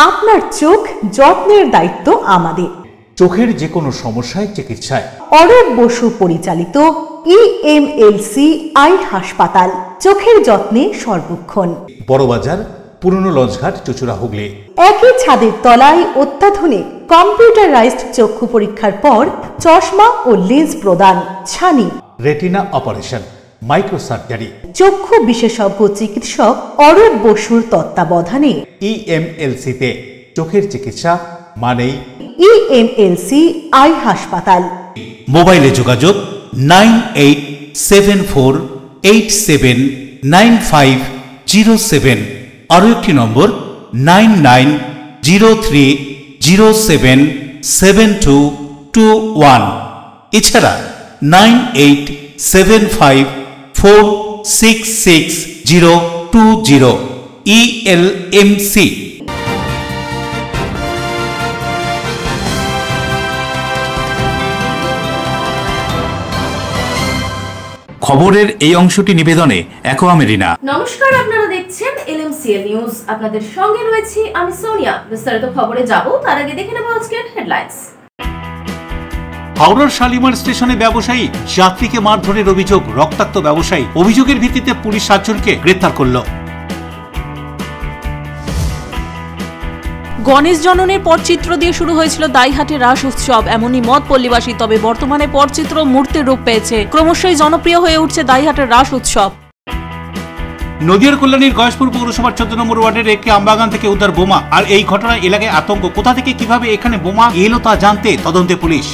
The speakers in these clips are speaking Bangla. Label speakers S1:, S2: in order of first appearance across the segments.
S1: আপনার চোখ যত্নের দায়িত্ব আমাদের।
S2: চোখের যে কোনো সমস্যায় চিকিৎসায়
S1: অরূপ বসু পরিচালিত EMLC আই হাসপাতাল, চোখের যত্নে সর্বক্ষণ।
S2: বড়বাজার, পুরনো লঞ্চঘাট, চুচুড়া, হুগলি।
S1: একই ছাদের তলায় অত্যাধুনিক কম্পিউটারাইজড চক্ষু পরীক্ষার পর চশমা ও লেন্স প্রদান, ছানি,
S2: রেটিনা অপারেশন, মাইক্রোসার্জারি।
S1: চক্ষু বিশেষজ্ঞ চিকিৎসক অরূপ বসুর তত্ত্বাবধানে
S2: EMLC-তে চোখের চিকিৎসা মানেই
S1: EMLC আই হাসপাতাল।
S2: মোবাইলে যোগাযোগ 9874879507। আরও একটি নম্বর 9903077221। এছাড়া 9875466020। ELMC। খবরের এই অংশটি নিবেদনে অ্যাকোয়া মেরিনা।
S3: নমস্কার, আপনারা দেখছেন LMCL নিউজ। আপনাদের সঙ্গে রয়েছি আমি সোনিয়া। বিস্তারিত খবরে যাব তার আগে দেখে নেব আজকের হেডলাইন্স।
S2: হাওড়ার শালিমার স্টেশনে ব্যবসায়ী যাত্রীকে মারধরের অভিযোগ। রক্তাক্ত ব্যবসায়ী, অভিযোগের ভিত্তিতে পুলিশ 7 জনকে গ্রেফতার করল।
S4: গণেশ জননের পটচিত্র দিয়ে শুরু হয়েছিল দাইহাটের রাস উৎসব, এমনই মত পল্লীবাসী। তবে বর্তমানে পটচিত্র মূর্তির রূপ পেয়েছে, ক্রমশই জনপ্রিয় হয়ে উঠছে দাইহাটের রাস উৎসব।
S2: নদিয়ার কল্যাণীর গয়েশপুর পৌরসভার 14 নম্বর ওয়ার্ডের একটি আমবাগান থেকে উদ্ধার বোমা। আর এই ঘটনায় এলাকায় আতঙ্ক। কোথা থেকে কিভাবে এখানে বোমা এলো তা জানতে তদন্তে পুলিশ।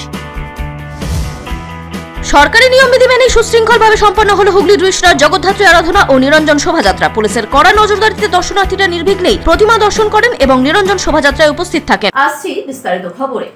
S3: সরকারি নিয়মবিধি মেনে সুশৃঙ্খলভাবে সম্পন্ন হলো হুগলি দৃষ্টার জগদ্ধাত্রী আরাধনা ও নিরঞ্জন শোভাযাত্রা। পুলিশের কড়া নজরদারিতে দর্শনার্থীরা নির্বিঘ্নেই প্রতিমা দর্শন করেন এবং নিরঞ্জন শোভাযাত্রায় উপস্থিত থাকেন। আসছি বিস্তারিত খবরে।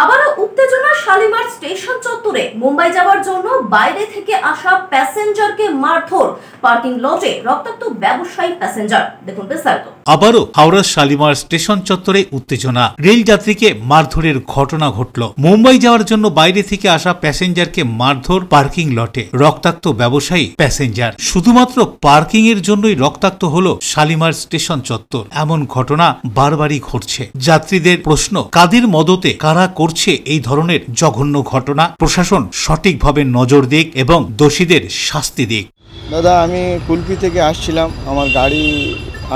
S3: আবারও উত্তেজনা শালিমার স্টেশন চত্বরে। মুম্বাই যাওয়ার জন্য বাইরে থেকে আসা প্যাসেঞ্জারকে মারধর, পার্কিং লটে রক্তাক্ত ব্যবসায়ী প্যাসেঞ্জার। দেখুন বিস্তারিত।
S2: আবারও হাওড়ার শালিমার স্টেশন চত্বরে উত্তেজনা। রেল যাত্রীকে মারধরের ঘটনা ঘটল। মুম্বাই যাওয়ার জন্য বাইরে থেকে আসা প্যাসেঞ্জারকে মারধর পার্কিং লটে। রক্তাক্ত ব্যবসায়ী প্যাসেঞ্জার। শুধুমাত্র পার্কিং এর জন্যই রক্তাক্ত হলো শালিমার স্টেশন চত্বর। এমন ঘটনা বারবারই ঘটছে। যাত্রীদের প্রশ্ন, কাদের মদতে কারা করছে এই ধরনের জঘন্য ঘটনা? প্রশাসন সঠিকভাবে নজর দিক এবং দোষীদের শাস্তি দিক।
S5: দাদা, আমি কুলপি থেকে আসছিলাম। আমার গাড়ি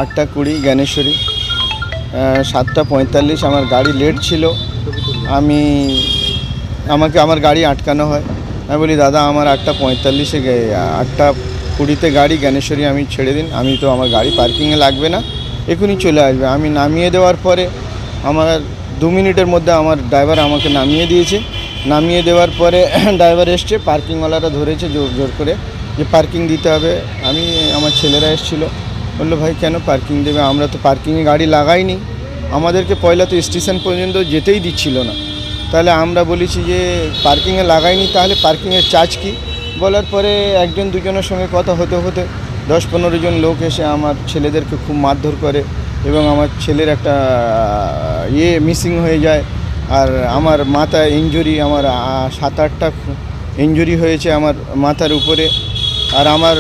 S5: 8:20 জ্ঞানেশ্বরী, 7:45 আমার গাড়ি লেট ছিল। আমাকে আমার গাড়ি আটকানো হয়। আমি বলি, দাদা আমার 8:45-এ 8:20-তে গাড়ি জ্ঞানেশ্বরী, আমি ছেড়ে দিন। আমি তো আমার গাড়ি পার্কিংয়ে লাগবে না, এখনই চলে আসবে। আমি নামিয়ে দেওয়ার পরে আমার 2 মিনিটের মধ্যে আমার ড্রাইভার আমাকে নামিয়ে দিয়েছে। নামিয়ে দেওয়ার পরে ড্রাইভার এসছে, পার্কিংওয়ালারা ধরেছে জোর করে যে পার্কিং দিতে হবে। আমার ছেলেরা এসেছিলো, বললো ভাই কেন পার্কিং দেবে? আমরা তো পার্কিংয়ে গাড়ি লাগাইনি। আমাদেরকে পয়লা তো স্টেশন পর্যন্ত যেতেই দিচ্ছিল না। তাহলে আমরা বলেছি যে পার্কিংয়ে লাগাইনি, তাহলে পার্কিংয়ের চার্জ কী? বলার পরে 1-2 জনের সঙ্গে কথা হতে 10-15 জন লোক এসে আমার ছেলেদেরকে খুব মারধর করে এবং আমার ছেলের একটা মিসিং হয়ে যায়। আর আমার মাথা ইনজুরি, আমার 7-8টা ইনজুরি হয়েছে আমার মাথার উপরে। আর আমার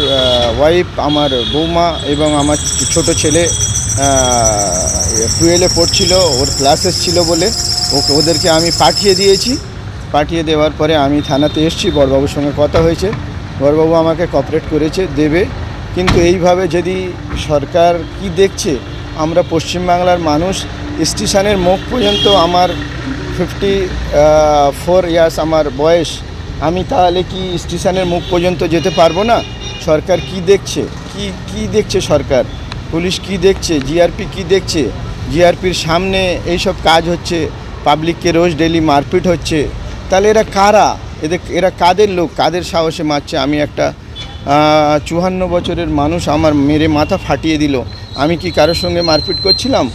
S5: ওয়াইফ, আমার বৌমা এবং আমার ছোট ছেলে 12-এ পড়ছিল, ওর ক্লাসেস ছিল বলে ওদেরকে আমি পাঠিয়ে দিয়েছি। পাঠিয়ে দেওয়ার পরে আমি থানাতে এসেছি, বড়বাবুর সঙ্গে কথা হয়েছে। বড়বাবু আমাকে কোঅপারেট করেছে, দেবে। কিন্তু এইভাবে যদি সরকার কি দেখছে, আমরা পশ্চিমবাংলার মানুষ, স্টেশনের মুখ পর্যন্ত আমার 54 ইয়ার্স আমার বয়স, আমি তাহলে কি স্টেশনের মুখ পর্যন্ত যেতে পারবো না? সরকার কি দেখছে? কি দেখছে সরকার? পুলিশ কি দেখছে? জিআরপি কি দেখছে? জিআরপির সামনে এইসব কাজ হচ্ছে, পাবলিককে রোজ ডেলি মারপিট হচ্ছে। তাহলে এরা কারা? এরা কাদের লোক? কাদের সাহসে মারছে? আমি একটা 54 বছরের মানুষ, আমার মেরে মাথা ফাটিয়ে দিল। আমি কি কারোর সঙ্গে মারপিট করছিলাম?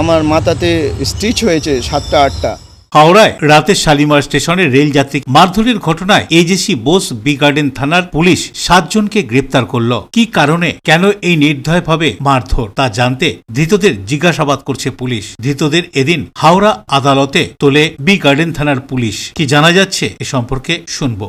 S5: আমার মাথাতে স্টিচ হয়েছে 7টা-8টা।
S2: হাওড়ায় রাতে শালিমার স্টেশনে রেল যাত্রী মারধরের ঘটনায় এজেসি বোস বি গার্ডেন থানার পুলিশ 7 জনকে গ্রেপ্তার করল। কি কারণে, কেন এই নির্দয়ভাবে মারধর তা জানতে ধৃতদের জিজ্ঞাসাবাদ করছে পুলিশ। ধৃতদের এদিন হাওড়া আদালতে তোলে বি গার্ডেন থানার পুলিশ। কি জানা যাচ্ছে এ সম্পর্কে শুনবো।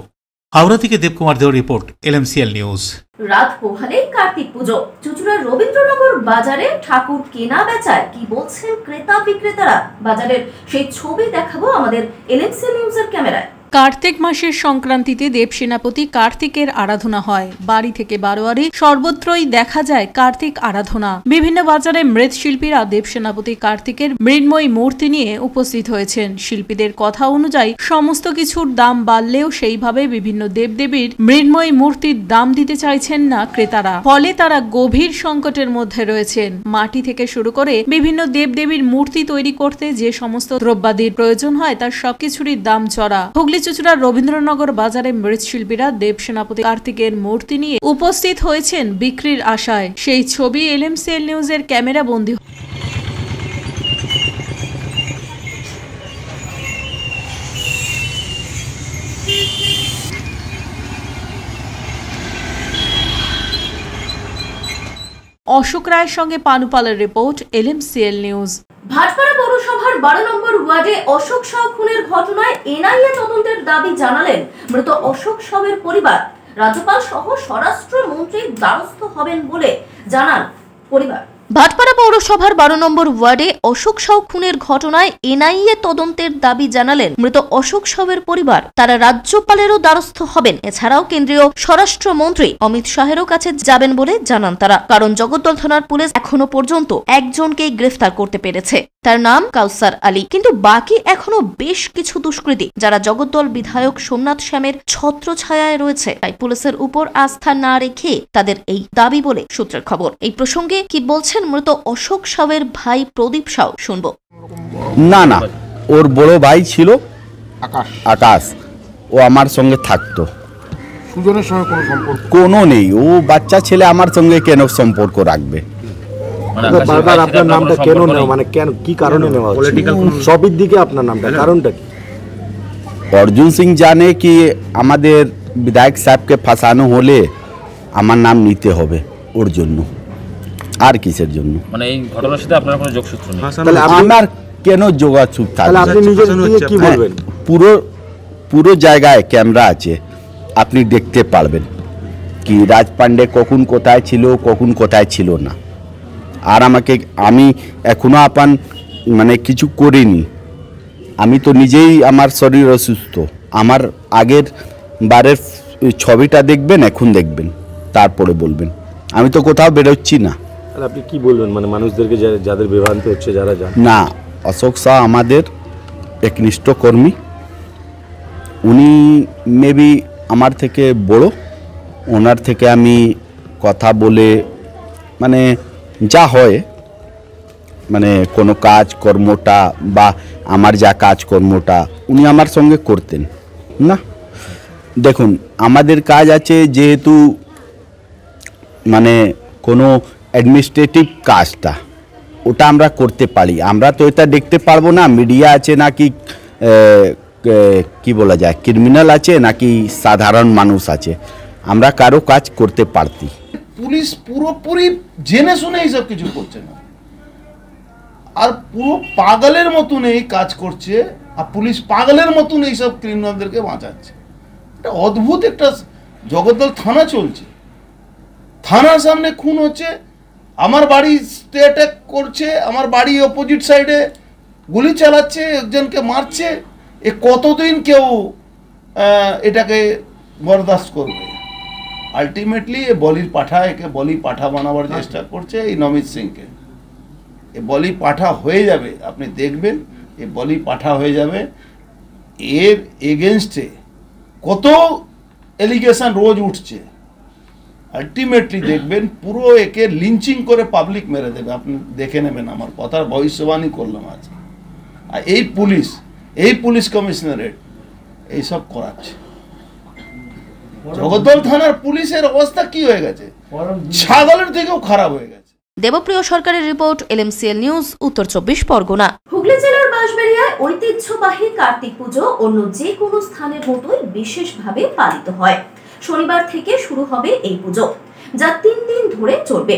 S2: হাওড়া থেকে দেবকুমার দেওর রিপোর্ট, LMCL নিউজ।
S3: রাত পোহালেই কার্তিক পুজো, চুঁচুড়ার রবীন্দ্রনগর বাজারে ঠাকুর কেনা বেচায় কি বলছেন ক্রেতা বিক্রেতারা, বাজারের সেই ছবি দেখাবো আমাদের LMCL নিউজের ক্যামেরায়।
S4: কার্তিক মাসের সংক্রান্তিতে দেবসেনাপতি কার্তিকের আরাধনা হয়। বাড়ি থেকে বারোয়ারি সর্বত্রই দেখা যায় কার্তিক আরাধনা। বিভিন্ন বাজারে মৃৎশিল্পীরা দেবসেনাপতি কার্তিকের মৃন্ময়ী মূর্তি নিয়ে উপস্থিত হয়েছেন। শিল্পীদের কথা অনুযায়ী সমস্ত কিছুর দাম বাড়লেও সেইভাবে বিভিন্ন দেবদেবীর মৃন্ময়ী মূর্তির দাম দিতে চাইছেন না ক্রেতারা, ফলে তারা গভীর সংকটের মধ্যে রয়েছেন। মাটি থেকে শুরু করে বিভিন্ন দেবদেবীর মূর্তি তৈরি করতে যে সমস্ত দ্রব্যাদির প্রয়োজন হয় তার সবকিছুরই দাম চড়া। চুঁচুড়ার রবীন্দ্রনগর বাজারে মৃৎশিল্পীরা দেবসেনাপতি কার্তিকের মূর্তি নিয়ে উপস্থিত হয়েছেন বিক্রির আশায়। সেই ছবি LMCL নিউজের ক্যামেরা বন্দী। অশোক রায়ের সঙ্গে পানুপালের রিপোর্ট, LMCL নিউজ।
S3: ভাটপাড়া পৌরসভার 12 নম্বর ওয়ার্ডে অশোক সাউ খুনের ঘটনায় NIA তদন্তের দাবি জানালেন মৃত অশোক সাউয়ের পরিবার। রাজ্যপাল সহ স্বরাষ্ট্রমন্ত্রী দ্বারস্থ হবেন বলে জানান পরিবার। ভাটপাড়া পৌরসভার 12 নম্বর ওয়ার্ডে অশোক সাউ খুনের ঘটনায় NIA তদন্তের দাবি জানালেন মৃত অশোক সাউয়ের পরিবার। তারা রাজ্যপালেরও দ্বারস্থ হবেন, এছাড়াও কেন্দ্রীয় স্বরাষ্ট্রমন্ত্রী অমিত শাহেরও কাছে যাবেন বলে জানান তারা। কারণ জগদ্দল থানার পুলিশ এখনো পর্যন্ত একজনকেই গ্রেফতার করতে পেরেছে, তার নাম কাউসার আলী। কিন্তু বাকি এখনো বেশ কিছু দুষ্কৃতী যারা জগদ্দল বিধায়ক সোমনাথ শ্যামের ছত্রছায়ায় রয়েছে, তাই পুলিশের উপর আস্থা না রেখে তাদের এই দাবি বলে সূত্রের খবর। এই প্রসঙ্গে কি বলছেন মৃত অশোক সাউয়ের ভাই প্রদীপ সাউ, শুনবো।
S6: না না, ওর বড় ভাই ছিল আকাশ, ও আমার সঙ্গে থাকতো।
S7: সুজনের সঙ্গে কোনো সম্পর্ক
S6: কোনো নেই, ও বাচ্চা ছেলে আমার সঙ্গে কেন সম্পর্ক রাখবে?
S7: বারবার আপনার নামটা কেন নেওয়া, মানে কেন, কি কারণে নেওয়া হচ্ছে? সবের দিকে আপনার নামটা, কারণটা কি?
S6: অর্জুন সিং জানে কি আমাদের বিধায়ক সাহেবকে ফাঁসানো হলে আমার নাম নিতে হবে, ওর জন্য, আর কিসের জন্য?
S8: মানে এই ঘটনার সাথে আপনার কোনো যোগসূত্র নেই?
S6: তাহলে আমার কেন যোগাযোগ থাকবে?
S7: আপনি নিজের দিকে কি বলবেন?
S6: পুরো জায়গায় ক্যামেরা আছে, আপনি দেখতে পারবেন কি রাজ পান্ডে কখন কোথায় ছিল, কখন কোথায় ছিল না। আর আমি এখনো মানে কিছু করিনি, আমি তো নিজেই, আমার শরীর অসুস্থ। আমার আগের বারের ছবিটা দেখবেন, এখন দেখবেন, তারপরে বলবেন। আমি তো কোথাও বেরোচ্ছি না।
S7: আপনি কি বলবেন মানে মানুষদেরকে যাদের বিভ্রান্ত হচ্ছে, যারা
S6: না, অশোক শাহ আমাদের একনিষ্ঠ কর্মী, উনি মেবি আমার থেকে বড়, ওনার থেকে আমি কথা বলে মানে যা হয়, মানে কোনো কাজ কর্মটা বা আমার যা কাজকর্মটা উনি আমার সঙ্গে করতেন না। দেখুন, আমাদের কাজ আছে যেহেতু মানে কোনো অ্যাডমিনিস্ট্রেটিভ কাজটা, ওটা আমরা করতে পারি। আমরা তো এটা দেখতে পারবো না মিডিয়া আছে নাকি কি বলা যায় ক্রিমিনাল আছে নাকি সাধারণ মানুষ আছে, আমরা কারো কাজ করতে পারতি।
S9: পুলিশ পুরোপুরি জেনে শুনে এইসব কিছু করছে না, আর পুরো পাগলের মতন এই কাজ করছে, আর পুলিশ পাগলের মতন এইসব ক্রিমিনালদেরকে বাঁচাচ্ছে। এটা অদ্ভুত একটা জগদ্দল থানা চলছে, থানার সামনে খুন হচ্ছে, আমার বাড়ি স্টে অ্যাটাক করছে, আমার বাড়ি অপোজিট সাইডে গুলি চালাচ্ছে, একজনকে মারছে। এ কতদিন কেউ এটাকে বরদাস্ত করবে? আলটিমেটলি এ বলির পাঠা, একে বলি পাঠা বানাবার চেষ্টা করছে এই নমিত সিংকে। এ বলি পাঠা হয়ে যাবে, আপনি দেখবেন এ বলি পাঠা হয়ে যাবে। এর এগেনস্টে কত এলিগেশন রোজ উঠছে, আলটিমেটলি দেখবেন পুরো একে লিঞ্চিং করে পাবলিক মেরে দেবে। আপনি দেখে নেবেন, আমার কথার ভবিষ্যবাণী করলাম আজ। আর এই পুলিশ কমিশনারেট এইসব করাচ্ছে। জগদ্দল থানার পুলিশের অবস্থা কি হয়ে গেছে, ছাগলের থেকেও খারাপ হয়ে গেছে।
S3: দেবপ্রিয় সরকারের রিপোর্ট, LMCL নিউজ, উত্তর 24 পরগনা। হুগলি জেলার বাঁশবেড়িয়ায় ঐতিহ্যবাহী কার্তিক পুজো অন্য যে কোনো স্থানের মতোই বিশেষভাবে পালিত হয়। শনিবার থেকে শুরু হবে এই পুজো, যা 3 দিন ধরে চলবে।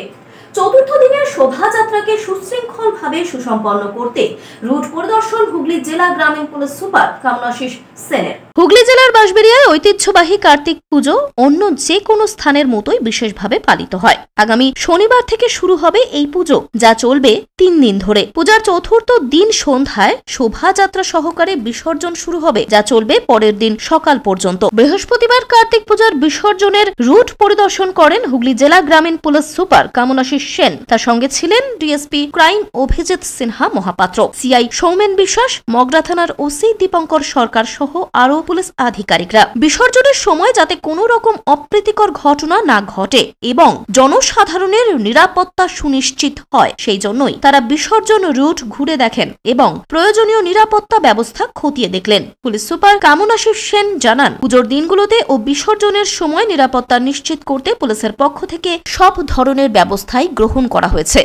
S3: চতুর্থ দিনের শোভাযাত্রাকে সুশৃঙ্খলভাবে সুসম্পন্ন করতে রুট পরিদর্শন হুগলি জেলা গ্রামীণ পুলিশ সুপার কামনাশিস সেনের। হুগলি জেলার বাঁশবেড়িয়ায় ঐতিহ্যবাহী কার্তিক পুজো অন্য যে কোনো স্থানের মতোই বিশেষভাবে পালিত হয়। আগামী শনিবার থেকে শুরু হবে এই পুজো, যা চলবে 3 দিন ধরে। পূজার চতুর্থ দিন সন্ধ্যায় শোভাযাত্রা সহকারে বিসর্জন শুরু হবে, যা চলবে পরের দিন সকাল পর্যন্ত। বৃহস্পতিবার কার্তিক পূজার বিসর্জনের রুট পরিদর্শন করেন হুগলি জেলা গ্রামীণ পুলিশ সুপার কামনাশিস সেন। তার সঙ্গে ছিলেন DSP crime Abhijit Sinha Mahapatra, CI Soumen Biswas, Magra থানার ওসি দীপঙ্কর সরকার সহ আরো পুলিশ আধিকারিকরা। বিসর্জনের সময় যাতে কোনো রকম অপ্রীতিকর ঘটনা না ঘটে এবং জনসাধারণের নিরাপত্তা সুনিশ্চিত হয়, সেই জন্যই তারা বিসর্জন রুট ঘুরে দেখেন এবং প্রয়োজনীয় নিরাপত্তা ব্যবস্থা খতিয়ে দেখলেন। পুলিশ সুপার কামনাশিস সেন জানান, পুজোর দিনগুলোতে ও বিসর্জনের সময় নিরাপত্তা নিশ্চিত করতে পুলিশের পক্ষ থেকে সব ধরনের ব্যবস্থাই গ্রহণ করা হয়েছে।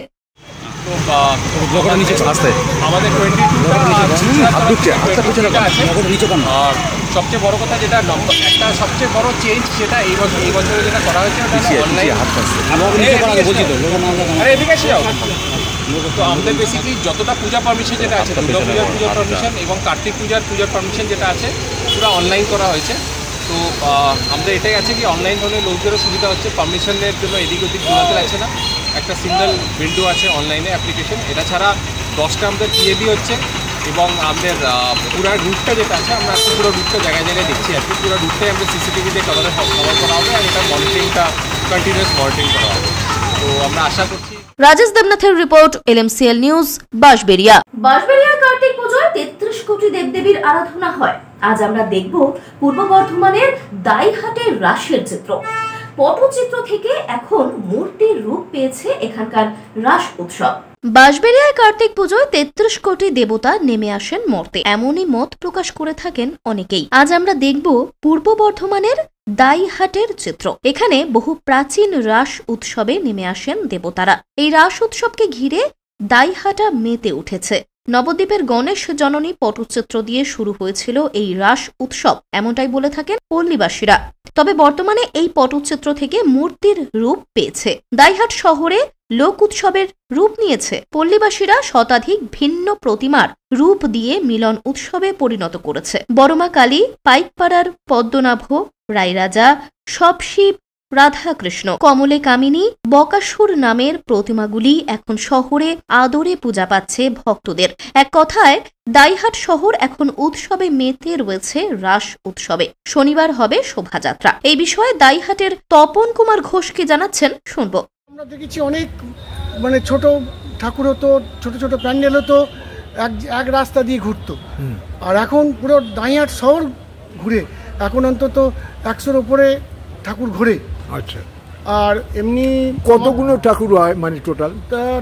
S8: আমাদের 22টা আছে। আর সবচেয়ে বড় কথা যেটা একটা সবচেয়ে বড় চেঞ্জ যেটা এই বছরে যেটা করা হয়েছে তো আমাদের বেসিক্যালি যতটা পূজা পারমিশন যেটা আছে, দুর্গা পূজার পূজার পারমিশন এবং কার্তিক পূজার পারমিশন যেটা আছে পুরো অনলাইন করা হয়েছে। তো আমাদের এটাই আছে কি অনলাইন হলে লোকদেরও সুবিধা হচ্ছে, পারমিশনের জন্য এদিক ওদিক ঘোরাতে লাগছে না। একটা সিঙ্গেল উইন্ডো আছে অনলাইনে অ্যাপ্লিকেশন। এটা ছাড়া 10টা আমাদের পিএবি হচ্ছে এবং আমাদের পুরো রুটটা যেটা আছে আমরা পুরো রুটটা জায়গায় জায়গায় দেখছি আর কি। পুরো রুটটাই আমরা সিসিটিভিতে কভার করা হবে আর এটা মনিটরিংটা কন্টিনিউয়াস মনিটরিং করা হবে। তো আমরা আশা করছি।
S3: রাজেশ দেবনাথের রিপোর্ট, LMCL নিউজ, বাঁশবেড়িয়া। বাঁশবেড়িয়ার কার্তিক পুজোয় 33 কোটি দেবদেবীর আরাধনা হয়। আজ আমরা দেখব পূর্ব বর্ধমানের দাইহাটের রাসের চিত্র। পটচিত্র থেকে এখন মূর্তির রূপ পেয়েছে এখানকার রাস উৎসব। বাঁশবেড়িয়ায় কার্তিক পুজোয় 33 কোটি দেবতা নেমে আসেন মর্তে, এমনই মত প্রকাশ করে থাকেন অনেকেই। আজ আমরা দেখব পূর্ব বর্ধমানের দাইহাটের চিত্র। এখানে বহু প্রাচীন রাস উৎসবে নেমে আসেন দেবতারা। এই রাস উৎসবকে ঘিরে দাইহাটা মেতে উঠেছে। নবদ্বীপের গণেশ জননী পটচিত্র দিয়ে শুরু হয়েছিল এই রাস উৎসব, এমনটাই বলে থাকেন পল্লীবাসীরা। তবে বর্তমানে এই পটচিত্র থেকে মূর্তির রূপ পেয়েছে। দাইহাট শহরে লোক উৎসবের রূপ নিয়েছে। পল্লীবাসীরা শতাধিক ভিন্ন প্রতিমার রূপ দিয়ে মিলন উৎসবে পরিণত করেছে। বড়মা কালী, পাইকপাড়ার পদ্মনাভ, রায়রাজা, সবশিব, রাধাকৃষ্ণ, কমলে কামিনী, বকাসুর নামের প্রতিমাগুলি এখন শহরে আদরে পূজা পাচ্ছে ভক্তদের। এক কথায় দাইহাট শহর এখন উৎসবে মেতে রয়েছে রাস উৎসবে। শনিবার হবে শোভাযাত্রা। এই বিষয়ে দাইহাটের তপন কুমার ঘোষ কি জানাচ্ছেন, শুনবো।
S10: আমরা দেখেছি অনেক ছোট ঠাকুর হতো, ছোট ছোট প্যান্ডেল হতো, এক রাস্তা দিয়ে ঘুরতো। আর এখন পুরো দাইহাট শহর ঘুরে এখন অন্তত 100-র উপরে ঠাকুর ঘুরে।
S7: আচ্ছা,
S10: আর এমনি
S7: কতগুলো ঠাকুর হয়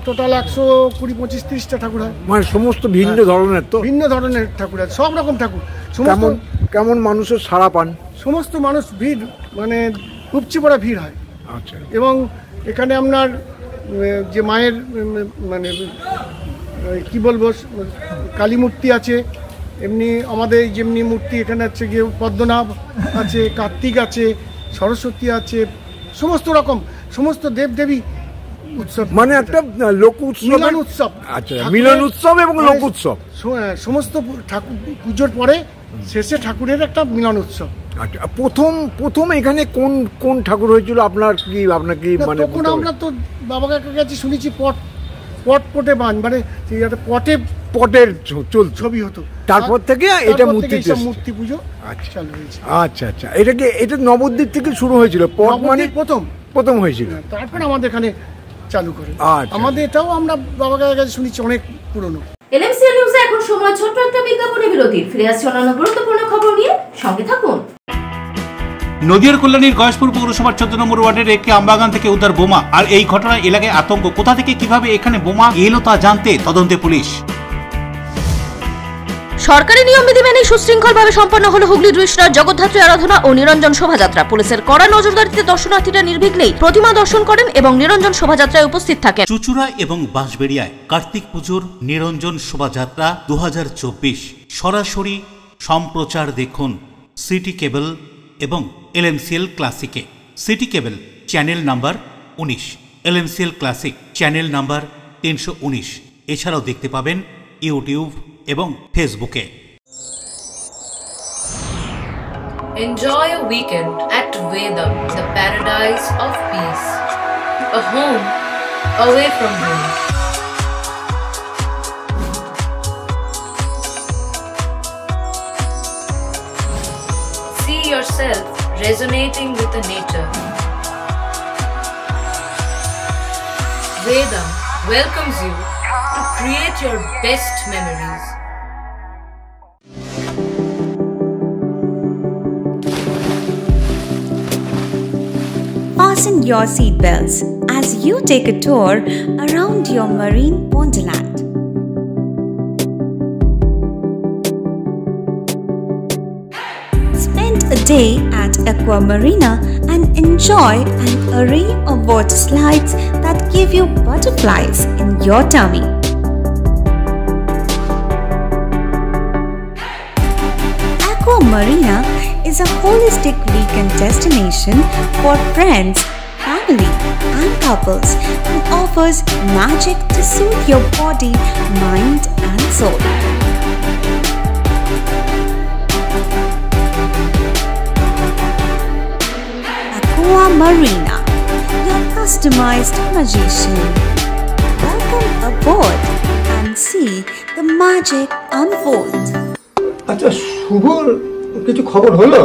S7: টোটাল
S10: 120-25-30টা ঠাকুর হয়।
S7: সমস্ত ভিন্ন ধরনের, তো
S10: ভিন্ন ধরনের ঠাকুর আছে, সব রকম ঠাকুর।
S7: কেমন মানুষের সাড়া পান?
S10: সমস্ত মানুষ ভিড় উপচে পড়া ভিড় হয়।
S7: আচ্ছা,
S10: এবং এখানে আপনার যে মায়ের কি বলবো কালী মূর্তি আছে, এমনি আমাদের যেমনি মূর্তি এখানে আছে গিয়ে পদ্মনাভ আছে, কার্তিক আছে, সরস্বতী আছে, সমস্ত রকম সমস্ত দেবদেবী উৎসব,
S7: একটা লোক উৎসব,
S10: মিলন উৎসব।
S7: আচ্ছা, মিলন উৎসব এবং লোক উৎসব
S10: সমস্ত ঠাকুর পুজোর পরে শেষে ঠাকুরের একটা মিলন উৎসব।
S7: আচ্ছা, প্রথম এখানে কোন ঠাকুর হয়েছিল আপনার কি
S10: তখন আমরা তো বাবা কাকার কাছে শুনেছি পটে বান পটের ছবি হতো,
S7: তারপর থেকে এটা
S10: মূর্তি পুজো চালু হয়েছে।
S7: আচ্ছা আচ্ছা, এটা নবদ্বীপ থেকে শুরু হয়েছিল, পট মানে প্রথম হয়েছিল,
S10: তারপর আমাদের এখানে চালু করে। আমাদের এটাও আমরা বাবা কাকার কাছে শুনেছি অনেক পুরনো।
S3: LMCL নিউজে এখন সময় ছোট্ট একটা বিজ্ঞাপনী বিরতি। ফিরে আসছে অন্যান্য গুরুত্বপূর্ণ খবর নিয়ে, সঙ্গে থাকুন।
S2: নদিয়ার কল্যাণীর গয়েশপুর পৌরসভার 14 নম্বর ওয়ার্ডের একটি আমবাগান থেকে উদ্ধার বোমা। আর এই ঘটনায় এলাকায় আতঙ্ক। কোথা থেকে কিভাবে এখানে বোমা এলো তা জানতে তদন্তে পুলিশ।
S3: সরকারি নিয়মবিধি মেনে সুশৃঙ্খলভাবে সম্পন্ন হলো হুগলি দৃষ্টার জগদ্ধাত্রী আরাধনা ও নিরঞ্জন শোভাযাত্রা। পুলিশের কড়া নজরদারিতে দর্শনার্থীরা নির্বিঘ্নেই প্রতিমা দর্শন করেন এবং নিরঞ্জন শোভাযাত্রায় উপস্থিত থাকেন।
S2: চুচুড়া এবং বাঁশবেড়িয়ায় কার্তিক পুজোর নিরঞ্জন শোভাযাত্রা 2024 সরাসরি সম্প্রচার দেখুন সিটি কেবল এবং LMCL ক্লাসিকে। City cable channel number 19 LMCL classic channel number 319। এছাড়াও দেখতে পাবেন ইউটিউব এবং ফেসবুকে।
S11: Enjoy a weekend at Vedam, the paradise of peace. A home away from home. See yourself resonating with the nature. Vedam welcomes you to create your best memories.
S12: Fasten your seatbelts as you take a tour around your marine wonderland. Spend a day at Aqua Marina and enjoy an array of water slides that give you butterflies in your tummy. Aqua Marina is a holistic weekend destination for friends, family, and couples and offers magic to soothe your body, mind, and soul. Aqua Marina, your customized magician. Welcome aboard and see the magic unfold.
S13: আচ্ছা, শুভর কিছু খবর হলো?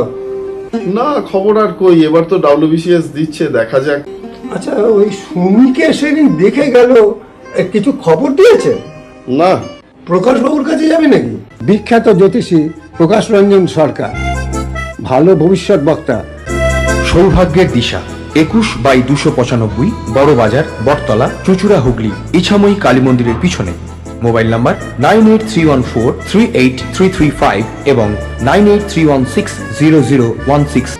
S14: না, খবর আর কই, এবার তো WBCS দিচ্ছে, দেখা যাক।
S13: আচ্ছা, ওই সুমিকে সেদিন দেখে গেল, কিছু খবর দিয়েছে?
S14: না।
S13: প্রকাশ বাবুর কাছে যাবে নাকি? বিখ্যাত জ্যোতিষী প্রকাশ রঞ্জন সরকার, ভালো ভবিষ্যৎ বক্তা।
S15: সৌভাগ্যের দিশা 21/295 বড় বাজার, বটতলা, চুচুড়া, হুগলি, ইছাময়ী কালী মন্দিরের পিছনে। মোবাইল নাম্বার 9831438335 এবং 9831600016।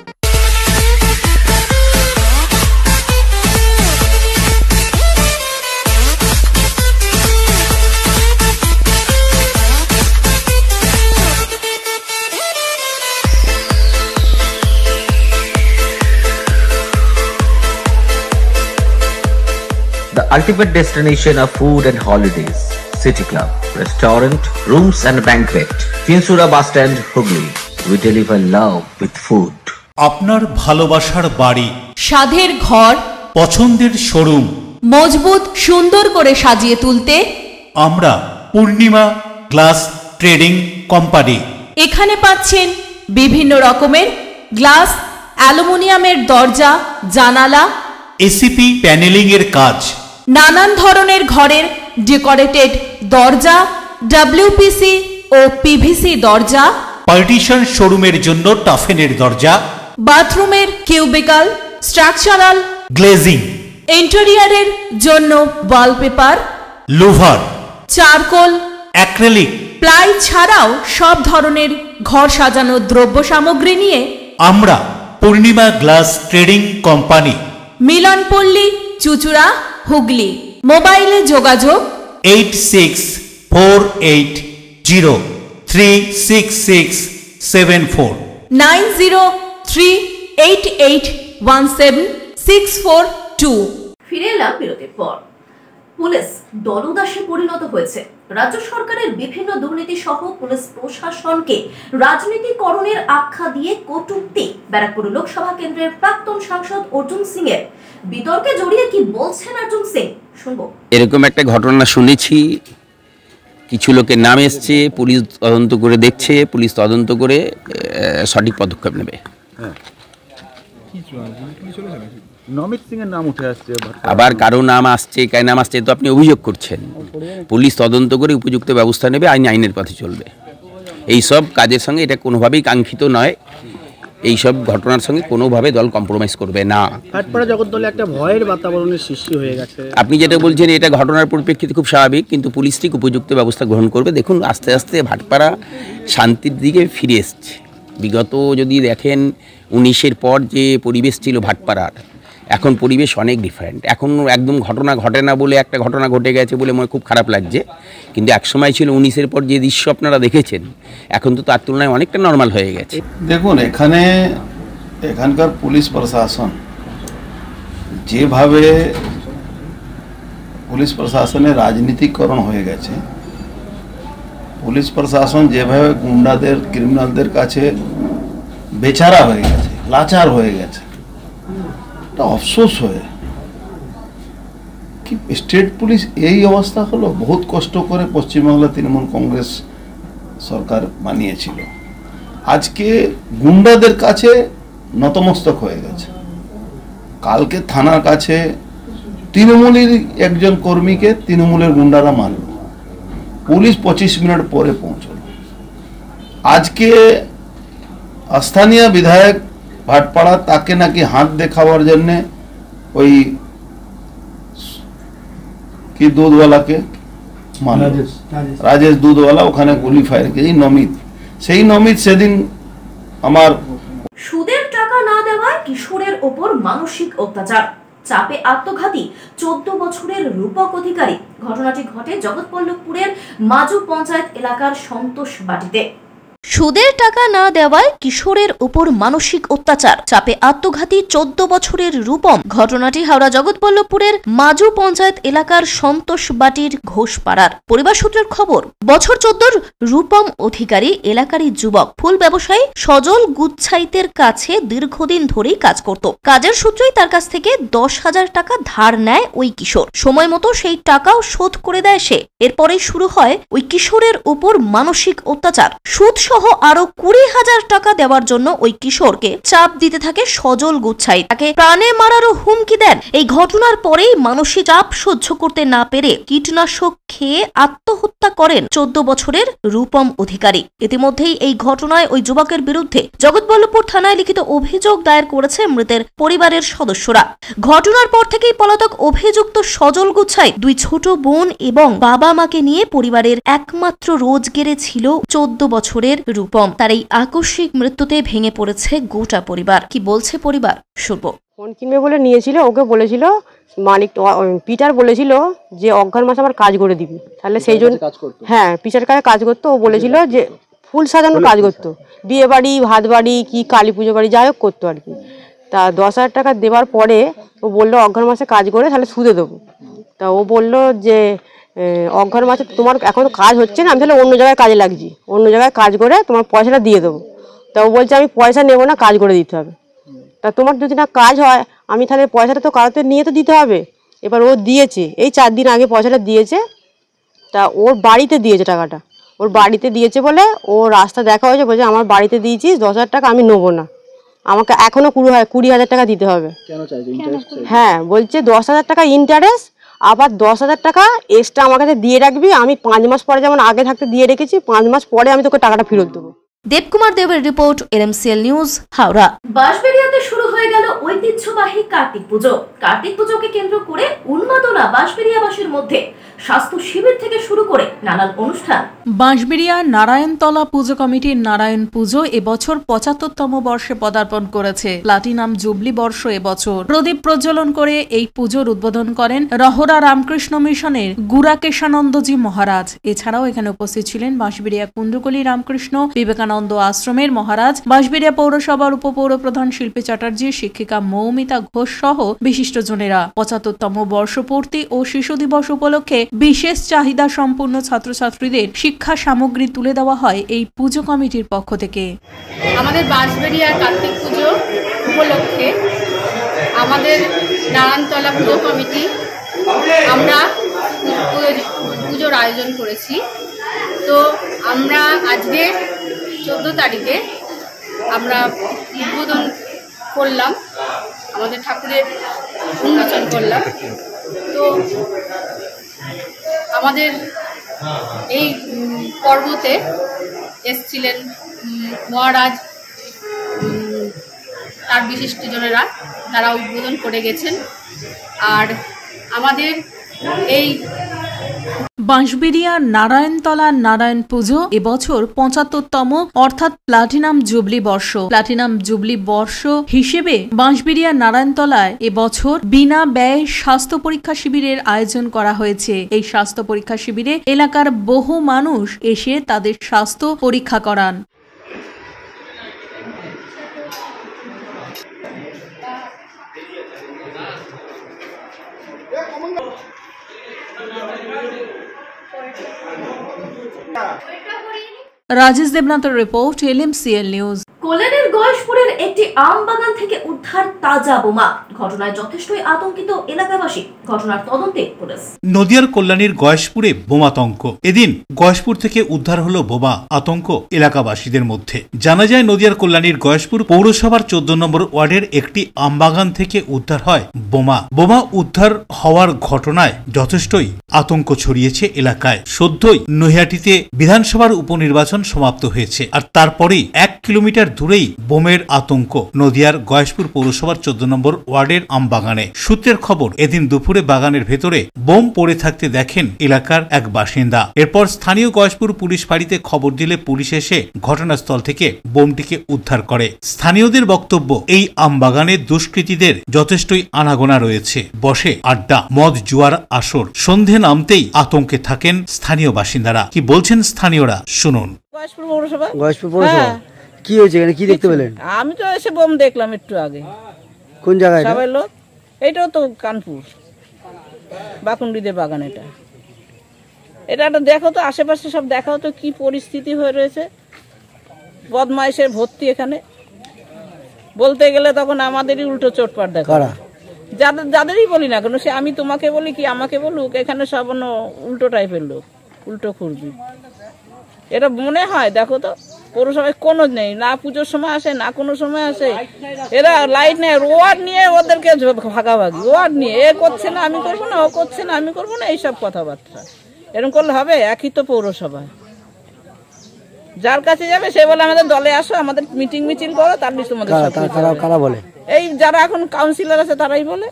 S16: The ultimate destination of food and holidays. City Club, restaurant, rooms and banquet. Finsura Bus Stand, Hugli. We deliver love with food.
S2: আপনার ভালোবাসার বাড়ি,
S4: স্বাদের ঘর,
S2: পছন্দের শোরুম
S4: মজবুত সুন্দর করে সাজিয়ে তুলতে
S2: আমরা পূর্ণিমা গ্লাস ট্রেডিং কোম্পানি।
S4: এখানে পাচ্ছেন বিভিন্ন রকমের গ্লাস, অ্যালুমিনিয়ামের দরজা, জানালা,
S2: এসিপি প্যানেলিং এর কাজ,
S4: নানান ধরনের ঘরের ডেকোরেটেড দরজা, WPC ও PVC দরজা,
S2: পার্টিশন শোরুমের জন্য টাফেনের দরজা,
S4: বাথরুমের কিউবিকাল, স্ট্রাকচারাল
S2: গ্লেজিং,
S4: ইন্টেরিয়রের জন্য wallpaper,
S2: louver,
S4: charcoal,
S2: acrylic,
S4: ply ছাড়াও সব ধরনের ঘর সাজানোর দ্রব্য সামগ্রী নিয়ে
S2: আমরা Purnima glass trading company,
S4: Milanpalli, Chuchura, Hooghly. মোবাইলে যোগাযোগ
S2: 8640366674
S4: 9038817642।
S3: ফিরে এলাম বিরতির পর। পুলিশ দলদাসে পরিণত হয়েছে। রাজ্য সরকারের বিভিন্ন দুর্নীতি সহ পুলিশ প্রশাসনকে রাজনীতিকরণের আখ্যা দিয়ে কটূক্তি ব্যারাকপুর লোকসভা কেন্দ্রের প্রাক্তন সাংসদ অর্জুন সিং এর। বিতর্কে জড়িয়ে কি বলছেন অর্জুন সিং, শুনবো।
S17: এরকম একটা ঘটনা শুনেছি, কিছু লোকের নাম এসছে, পুলিশ তদন্ত করে দেখছে, পুলিশ তদন্ত করে সঠিক পদক্ষেপ নেবে।
S18: নমিত সিং এর নাম উঠে আসছে,
S17: আবার কারো নাম আসছে, কার নাম আসছে তো আপনি অভিযোগ করছেন। পুলিশ তদন্ত করে উপযুক্ত ব্যবস্থা নেবে, আইনের পথে চলবে। এইসব কাজের সঙ্গে এটা কোনোভাবেই কাঙ্ক্ষিত নয়, এইসব ঘটনার সঙ্গে কোনোভাবে দল কম্প্রোমাইজ করবে না।
S19: ভাটপাড়া জগদ্দলে একটা ভয়ের বাতাবরণের সৃষ্টি হয়ে গেছে।
S17: আপনি যেটা বলছেন এটা ঘটনার পরিপ্রেক্ষিতে খুব স্বাভাবিক, কিন্তু পুলিশ ঠিক উপযুক্ত ব্যবস্থা গ্রহণ করবে। দেখুন, আস্তে আস্তে ভাটপাড়া শান্তির দিকে ফিরে এসছে। বিগত যদি দেখেন 19-এর পর যে পরিবেশ ছিল ভাটপাড়ার, এখন পরিবেশ অনেক ডিফারেন্ট। এখন একদম ঘটনা ঘটে না বলে একটা ঘটনা ঘটে গেছে বলে আমার খুব খারাপ লাগছে, কিন্তু একসময় ছিল 19-এর পর যে দৃশ্য আপনারা দেখেছেন, এখন তো তার তুলনায় অনেকটা নর্মাল হয়ে গেছে।
S9: দেখুন, এখানকার পুলিশ প্রশাসন যেভাবে পুলিশ প্রশাসনের রাজনীতিকরণ হয়ে গেছে। পুলিশ প্রশাসন যেভাবে গুন্ডাদের ক্রিমিনালদের কাছে বেচারা হয়ে গেছে, লাচার হয়ে গেছে, এটা অফসোস হয়ে কি স্টেট পুলিশ এই অবস্থা হলো। বহুত কষ্ট করে পশ্চিমবাংলা তৃণমূল কংগ্রেস সরকার বানিয়েছিল, আজকে গুন্ডাদের কাছে নতমস্তক হয়ে গেছে। কালকে থানার কাছে তৃণমূলের একজন কর্মীকে তৃণমূলের গুন্ডারা মারল, পুলিশ 25 মিনিট পরে পৌঁছল। আজকে স্থানীয় বিধায়ক ভাটপাড়া তাকে নাকি হাত দেখাবার জন্যে ওই কি দুধওয়ালাকে মারল, রাজেশ দুধওয়ালা, ওখানে গুলি ফায়ার করেছে নমিত। সেই নমিত সেদিন আমার
S3: সুদের টাকা না দেওয়ায় কিশোরের ওপর মানসিক অত্যাচার, চাপে আত্মঘাতী 14 বছরের রূপক অধিকারী। ঘটনাটি ঘটে জগৎবল্লভপুরের মাজু পঞ্চায়েত এলাকার সন্তোষ বাটিতে। সুদের টাকা না দেওয়ায় কিশোরের উপর মানসিক অত্যাচার, চাপে আত্মঘাতী 14 বছরের রূপম। ঘটনাটি হাওড়া জগৎবল্লভপুরের মাজু পঞ্চায়েত এলাকার সন্তোষ বাটির ঘোষপাড়ার। পরিবার সূত্রের খবর, বছর 14 রূপম অধিকারী এলাকারই যুবক, ফুল ব্যবসায়ী সজল গুচ্ছাইতের কাছে দীর্ঘদিন ধরেই কাজ করত। কাজের সূত্রেই তার কাছ থেকে 10,000 টাকা ধার নেয় ওই কিশোর। সময় মতো সেই টাকাও শোধ করে দেয় সে। এরপরেই শুরু হয় ওই কিশোরের উপর মানসিক অত্যাচার। সুদ সহ আরো 20,000 টাকা দেওয়ার জন্য ওই কিশোরকে চাপ দিতে থাকে সজল গুচ্ছাই, তাকে প্রাণে মারারও হুমকি দেন। এই ঘটনার পরেই মানসিক চাপ সহ্য করতে না পেরে কীটনাশক খেয়ে আত্মহত্যা করেন 14 বছরের রূপম অধিকারী। ইতিমধ্যেই এই ঘটনায় ওই যুবকের বিরুদ্ধে জগৎবল্লভপুর থানায় লিখিত অভিযোগ দায়ের করেছে মৃতের পরিবারের সদস্যরা। ঘটনার পর থেকেই পলাতক অভিযুক্ত সজল গুচ্ছাই দুই ছোট বোন এবং বাবা মাকে নিয়ে পরিবারের একমাত্র রোজগেরে ছিল 14 বছরের রূপম। তার এই আকস্মিক মৃত্যুতে ভেঙে পড়েছে গোটা পরিবার। কি বলছে পরিবার, শুনবো।
S20: ফোন কিনবে বলে নিয়েছিল, ওকে বলেছিল মালিক পিটার বলেছিল যে অজ্ঞান মাসে আমার কাজ করে দিবি, তাহলে সেই জন্য হ্যাঁ পিটার কাছে কাজ করতো। ও বলেছিল যে ফুল সাজানোর কাজ করতো, বিয়ে বাড়ি, ভাত বাড়ি, কি কালী পুজো বাড়ি, যাই হোক করতো আর কি। তা 10,000 টাকা দেওয়ার পরে ও বললো অজ্ঞান মাসে কাজ করে তাহলে সুদে দেবো। তা ও বললো যে অজ্ঞান মাসে তোমার এখন কাজ হচ্ছে না, আমি তাহলে অন্য জায়গায় কাজে লাগছি, অন্য জায়গায় কাজ করে তোমার পয়সাটা দিয়ে দেবো। তা ও বলছে আমি পয়সা নেবো না, কাজ করে দিতে হবে। তা তোমার যদি না কাজ হয় আমি তাহলে পয়সাটা তো কারোতে নিয়ে তো দিতে হবে। এবার ও দিয়েছে, এই 4 দিন আগে পয়সাটা দিয়েছে। তা ওর বাড়িতে দিয়েছে টাকাটা, ওর বাড়িতে দিয়েছে বলে ও রাস্তা দেখা হয়েছে, বলছে আমার বাড়িতে দিয়েছিস 10,000 টাকা, আমি নেবো না, আমাকে এখনও 20,000 টাকা দিতে হবে। হ্যাঁ বলছে 10,000 টাকা ইন্টারেস্ট, আবার 10,000 টাকা এক্সট্রা আমার কাছে দিয়ে রাখবি, আমি 5 মাস পরে যেমন আগে থাকতে দিয়ে রেখেছি 5 মাস পরে আমি তোকে টাকাটা ফেরত দেবো।
S3: দেবকুমার দেবের রিপোর্ট, এলএমসিএল নিউজ, হাওড়া। বাঁশবেড়িয়াতে শুরু হয়ে গেল ঐতিহ্যবাহী কার্তিক পুজো। কার্তিক পুজোকে কেন্দ্র করে উন্মাদনা বাঁশবেড়িয়াবাসীর মধ্যে। স্বাস্থ্য শিবির থেকে শুরু করে নানান অনুষ্ঠান।
S4: বাঁশবেড়িয়া নারায়ণতলা পুজো কমিটির নারায়ণ পুজো এবছর 75তম বর্ষে পদার্পণ করেছে। প্লাটিনাম জুবলি বর্ষ এবছর। প্রদীপ প্রজ্বলন করে এই পুজোর উদ্বোধন করেন রহরা রামকৃষ্ণ মিশনের গুড়াকেশানন্দজি মহারাজ। এছাড়াও এখানে উপস্থিত ছিলেন বাঁশবেড়িয়া কুন্ডকলি রামকৃষ্ণ বিবেকানন্দ আশ্রমের মহারাজ, বাঁশবেড়িয়া পৌরসভার উপপৌর প্রধান শিল্পী চ্যাটার্জি, শিক্ষিকা মৌমিতা ঘোষ সহ বিশিষ্টজনেরা। 75তম বর্ষপূর্তি ও শিশু দিবস উপলক্ষে বিশেষ চাহিদা সম্পন্ন ছাত্রছাত্রীদের শিক্ষা সামগ্রী তুলে দেওয়া হয় এই পুজো কমিটির পক্ষ থেকে।
S21: আমাদের বাঁশবেড়িয়ার কার্তিক পুজো উপলক্ষে আমাদের নারায়ণতলা পুজো কমিটি আমরা পুজোর আয়োজন করেছি। তো আমরা আজকে 14 তারিখে আমরা উদ্বোধন করলাম, আমাদের ঠাকুরের উন্মোচন করলাম। তো আমাদের এই পর্বতে এসেছিলেন মহারাজ, তার বিশিষ্টজনেরা, তারা উদ্বোধন করে গেছেন। আর আমাদের এই
S4: বাঁশবেড়িয়া নারায়ণতলা নারায়ণ পুজো এবছর 75তম অর্থাৎ প্লাটিনাম জুবলি বর্ষ। প্লাটিনাম জুবলি বর্ষ হিসেবে বাঁশবেড়িয়া নারায়ণতলায় এবছর বিনা ব্যয় স্বাস্থ্য পরীক্ষা শিবিরের আয়োজন করা হয়েছে। এই স্বাস্থ্য পরীক্ষা শিবিরে এলাকার বহু মানুষ এসে তাদের স্বাস্থ্য পরীক্ষা করান। রাজেশ দেবনাথের রিপোর্ট, LMCL নিউজ।
S3: কল্যাণের গয়েশপুরের একটি আম বাগান থেকে উদ্ধার তাজা বোমা, ঘটনায় যথেষ্টই আতঙ্কিত এলাকাবাসী। ঘটনার তদন্তে পুলিশ।
S2: নদিয়ার কল্যাণীর গয়েশপুরে বোমাতঙ্ক। এদিন গয়েশপুর থেকে উদ্ধার হলো বোমা, আতঙ্ক এলাকাবাসীদের মধ্যে। জানা যায় নদিয়ার কল্যাণীর গয়েশপুর পৌরসভার 14 নম্বর ওয়ার্ডের একটি আমবাগান থেকে উদ্ধার হয় বোমা। বোমা উদ্ধার হওয়ার ঘটনায় যথেষ্টই আতঙ্ক ছড়িয়েছে এলাকায়। সদ্যই নৈহাটিতে বিধানসভার উপনির্বাচন সমাপ্ত হয়েছে, আর তারপরেই 1 কিলোমিটার দূরেই বোমের আতঙ্ক নদিয়ার গয়েশপুর পৌরসভার 14 নম্বর ওয়ার্ডের আমবাগানে। সূত্রের খবর, এদিন দুপুরে বাগানের ভেতরে বোম পড়ে থাকতে দেখেন এলাকার এক বাসিন্দা। এরপর স্থানীয় গয়েশপুর পুলিশ ফাঁড়িতে খবর দিলে পুলিশ এসে ঘটনাস্থল থেকে বোমটিকে উদ্ধার করে। স্থানীয়দের বক্তব্য, এই আমবাগানে দুষ্কৃতীদের যথেষ্টই আনাগোনা রয়েছে। বসে আড্ডা, মদ জুয়ার আসর। সন্ধে নামতেই আতঙ্কে থাকেন স্থানীয় বাসিন্দারা। কি বলছেন স্থানীয়রা, শুনুন।
S1: গয়েশপুর পৌরসভা, কি হয়েছে এখানে, কি দেখতে পেলেন?
S22: আমি তো এসে বোম দেখলাম একটু আগে।
S1: কোন জায়গায়?
S22: সবাই লোক, এইটাও তো কানপুর বাকুন্ডিদের বাগান। এটা একটা দেখো তো, আশেপাশে সব দেখাও তো কি পরিস্থিতি হয়ে রয়েছে। বদমাইশের ভর্তি এখানে। বলতে গেলে তখন আমাদেরই উল্টো চোটপাট দেখা। যাদেরই বলি না কেন, সে আমি তোমাকে বলি কি আমাকে বলুক, এখানে সব উল্টো টাইপের লোক, উল্টো খুঁজবি। এটা মনে হয় দেখো তো, পৌরসভায় কোনো নেই, না পুজোর সময় আসে না কোনো সময় আসে। এরা লাইট নেই, ওয়ার্ড নিয়ে ওদেরকে ভাগাভাগি, ওয়ার্ড নিয়ে এ করছে না আমি করবো না, ও করছে না আমি করবো না, এইসব কথাবার্তা। এরকম করলে হবে? একই তো পৌরসভা, যার কাছে যাবে সে বলে আমাদের দলে আসো, আমাদের মিটিং মিছিল করো, তার লিস্ট তোমাদের
S1: বলে।
S22: এই যারা এখন কাউন্সিলর আছে তারাই বলে।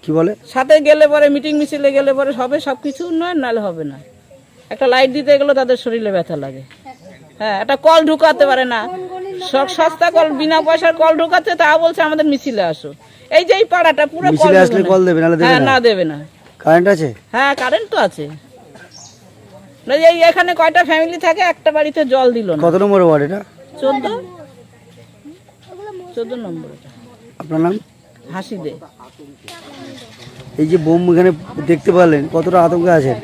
S1: কি বলে?
S22: সাথে গেলে পরে মিটিং মিছিলে গেলে পরে হবে সবকিছু উন্নয়ন, নাহলে হবে না। একটা লাইট দিতে গেলে তাদের শরীরে ব্যথা লাগে। হ্যাঁ, একটা কল ঢুকাতে পারে না, সস্তা কল, বিনা পয়সার কল ঢুকাচ্ছে, তা বলছে আমাদের মিছিলে আসো। এই যে এই পাড়াটা পুরো
S1: কল দেবে
S22: না, দেবে না।
S1: কারেন্ট আছে?
S22: হ্যাঁ, কারেন্ট তো আছে। এই এখানে কয়টা ফ্যামিলি থাকে, একটা বাড়িতে জল দিল না।
S1: কত নম্বর ওয়ার্ড এটা?
S22: 14 নম্বর।
S1: আপনার নাম?
S22: হাসি দে।
S1: এই যে বোম এখানে দেখতে পেলেন, কতটা আতঙ্ক আছে?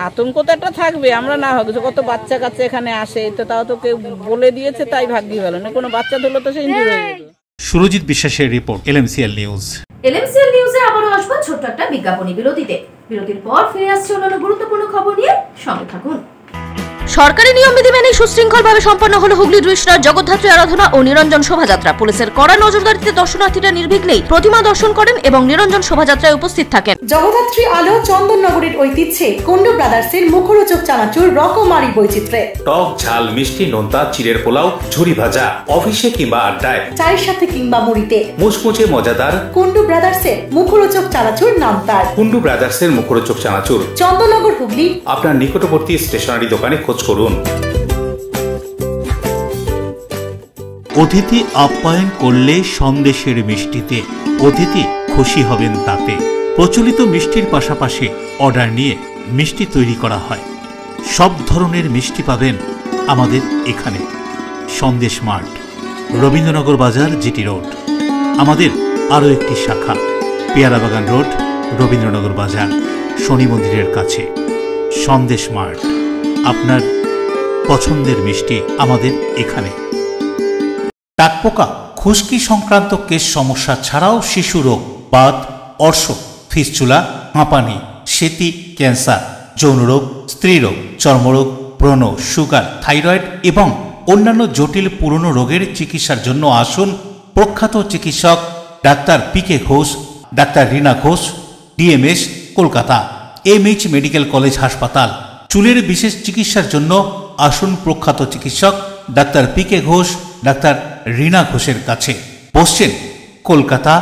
S22: আতঙ্ক তো একটা থাকবে, আমরা না হবে কত বাচ্চা কাচ্চা এখানে আসে, তো তাও তো কেউ বলে দিয়েছে তাই ভাগ্যি ভালো না, কোনো বাচ্চা ধরলো তো সে ইনজুরি হয়ে যেত।
S2: সুরজিৎ বিশ্বাসের রিপোর্ট, LMCL নিউজ।
S3: LMCL নিউজে আবারও আসবো ছোট্ট একটা বিজ্ঞাপনী বিরতিতে। বিরতির পর ফিরে আসছে অন্যান্য গুরুত্বপূর্ণ খবর নিয়ে, সঙ্গে থাকুন। সরকারি নিয়মবিধি মেনে সুশৃঙ্খলভাবে সম্পন্ন হলো হুগলি কৃষ্ণার জগদ্ধাত্রী আরাধনা ও নিরঞ্জন শোভাযাত্রা। পুলিশের কড়া নজরদারিতে দর্শনার্থীরা নির্বিঘ্নেই প্রতিমা দর্শন করেন এবং নিরঞ্জন শোভাযাত্রায় উপস্থিত থাকেন।
S4: জগদ্ধাত্রী আলো চন্দননগরের ঐতিহ্যে কুন্ডু ব্রাদার্সের মুখরোচক চানাচুর রকমারি বৈচিত্র্যে।
S23: টক ঝাল মিষ্টি নোনতা চিড়ের পোলাও ঝুরি ভাজা, অফিসে কিংবা আড্ডায়,
S4: চায়ের সাথে কিংবা মুড়িতে
S23: মুচমুচে মজাদার
S4: কুন্ডু ব্রাদার্সের মুখরোচক চানাচুর নাম তার।
S23: কুন্ডু ব্রাদার্সের মুখরোচক চানাচুর,
S4: চন্দননগর, হুগলি।
S23: আপনার নিকটবর্তী স্টেশনারি দোকানে খোঁজ করুন।
S2: অতিথি আপ্যায়ন করলে সন্দেশের মিষ্টিতে অতিথি খুশি হবেন তাতে। প্রচলিত মিষ্টির পাশাপাশি অর্ডার নিয়ে মিষ্টি তৈরি করা হয়। সব ধরনের মিষ্টি পাবেন আমাদের এখানে। সন্দেশ মার্ট, রবীন্দ্রনগর বাজার, জিটি রোড। আমাদের আরও একটি শাখা পেয়ারাবাগান রোড, রবীন্দ্রনগর বাজার, শনি মন্দিরের কাছে। সন্দেশ মার্ট, আপনার পছন্দের মিষ্টি আমাদের এখানে। টাকপোকা, খুশকি সংক্রান্ত কেশ সমস্যা ছাড়াও শিশু রোগ, বাত, অর্শ, ফিস্চুলা, হাঁপানি, সেতি, ক্যান্সার, যৌনরোগ, স্ত্রীরোগ, চর্মরোগ, ব্রণ, সুগার, থাইরয়েড এবং অন্যান্য জটিল পুরনো রোগের চিকিৎসার জন্য আসুন প্রখ্যাত চিকিৎসক doctor PK Ghosh, doctor Rina Ghosh, DMS, Kolkata, MH medical college হাসপাতাল। চুলের বিশেষ চিকিৎসার জন্য আসুন প্রখ্যাত চিকিৎসক doctor PK Ghosh, doctor Rina ঘোষের কাছে। বসছেন কলকাতা,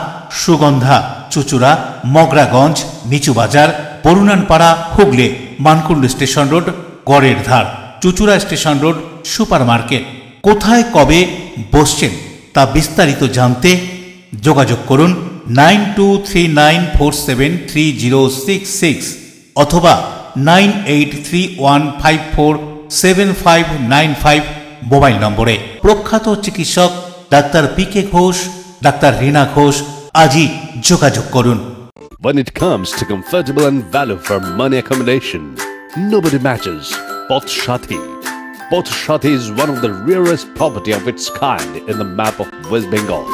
S2: সুগন্ধা, চুচুড়া, মগরাগঞ্জ, নিচু বাজার, বরুণানপাড়া, হুগলি, মানকুণ্ড স্টেশন রোড, গড়ের ধার, Chuchura station road, super market. কোথায় কবে বসছেন তা বিস্তারিত জানতে যোগাযোগ করুন 9239473066 অথবা 9831547595 মোবাইল নম্বরে। প্রখ্যাত চিকিৎসক doctor PK Ghosh, doctor Rina Ghosh, আজই যোগাযোগ করুন।
S24: When it comes to comfortable and value for money accommodation, nobody matches
S5: Pothshathi. Pothshathi is one of the rarest property of its kind in the map of West Bengal,